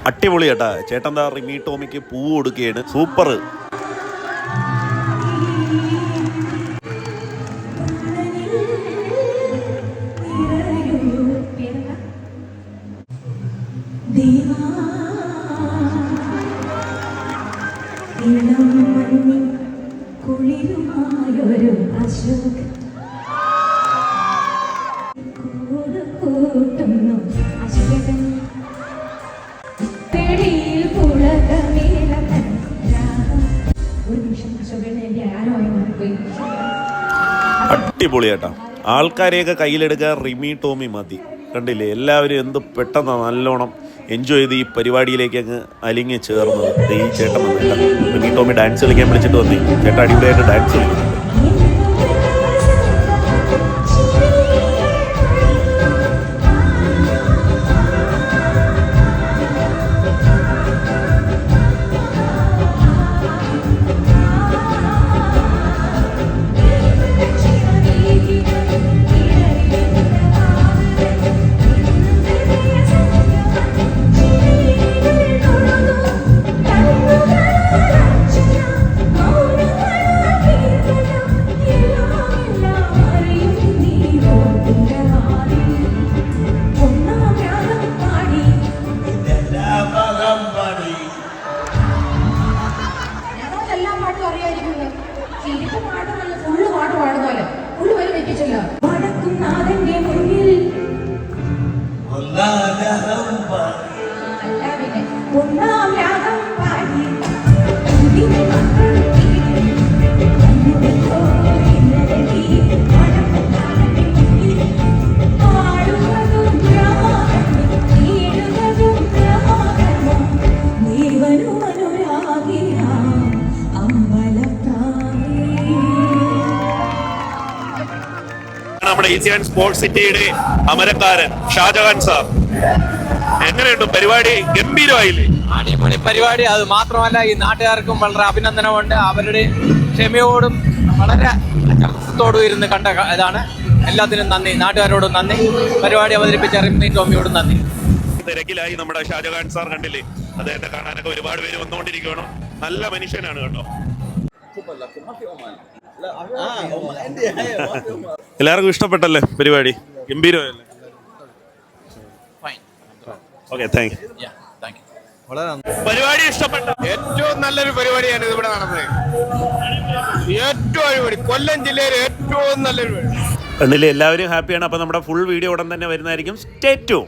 അടിപൊളി ചേട്ടാ. ചേട്ടൻ എന്താ റിമി ടോമിക്ക് പൂ കൊടുക്കുകയാണ്. സൂപ്പർ. കുളിരുമായൊരു അശോക കൂട്ടുന്നു അശോകൻ പേടിയിൽ പുളകമേലൻ ഒരു നിമിഷം അശോകൻ എൻ്റെ ആരോഗ്യം മാറിപ്പോയി. അടിപൊളിയാട്ടാ. ആൾക്കാരെയൊക്കെ കയ്യിലെടുക്കാൻ റിമി ടോമി മതി. കണ്ടില്ലേ, എല്ലാവരും എന്ത് പെട്ടെന്ന് നല്ലോണം എൻജോയ് ചെയ്ത് ഈ പരിപാടിയിലേക്ക് അങ്ങ് അലിഞ്ഞ് ചേർന്നത്. ഈ ചേട്ടൻ വന്നില്ല, റിമി ടോമി ഡാൻസ് കളിക്കാൻ വിളിച്ചിട്ട് വന്നേ. ചേട്ടൻ അടിപൊളിയായിട്ട് ഡാൻസ് കളിക്കുന്നുണ്ട്. നമ്മുടെ ഈസിയാൻ സ്പോർട്സ് സിറ്റിയുടെ അമരക്കാരൻ ഷാജഹാൻ സാർ, എങ്ങനെയുണ്ട് പരിപാടി? ഗംഭീരമായില്ലേ? അടിപൊളി പരിപാടി. അത് മാത്രമല്ല, ഈ നാട്ടുകാർക്കും വളരെ അഭിനന്ദനമുണ്ട്. അവരുടെ ക്ഷമയോടും വളരെ അച്ചടക്കത്തോടും ഇരുന്ന് കണ്ട ഇതാണ്. എല്ലാത്തിനും നന്ദി, നാട്ടുകാരോടും നന്ദി, പരിപാടി അവതരിപ്പിച്ച റിമി ടോമിയോടും നന്ദി. തിരക്കിലായി നമ്മുടെ ഷാജഹാൻ സാർ, കണ്ടില്ലേ? അദ്ദേഹത്തെ കാണാനൊക്കെ ഒരുപാട് പേര് വന്നുകൊണ്ടിരിക്കുകയാണ്. നല്ല മനുഷ്യനാണ് കേട്ടോ. എല്ലാവർക്കും ഇഷ്ടപ്പെട്ടല്ലേ പരിപാടി? ഗംഭീരമല്ലേ? Okay, thank you. പരിപാടി ഇഷ്ടപ്പെട്ടു. ഏറ്റവും നല്ലൊരു പരിപാടിയാണ് ഇവിടെ നടന്നത്. ഏറ്റവും അടിപൊളി. കൊല്ലം ജില്ലയിലെ ഏറ്റവും നല്ലൊരു പരിപാടി. കണ്ടില്ലേ, എല്ലാവരും ഹാപ്പിയാണ്. അപ്പൊ നമ്മുടെ ഫുൾ വീഡിയോ ഉടൻ തന്നെ വരുന്നതായിരിക്കും. Stay tune.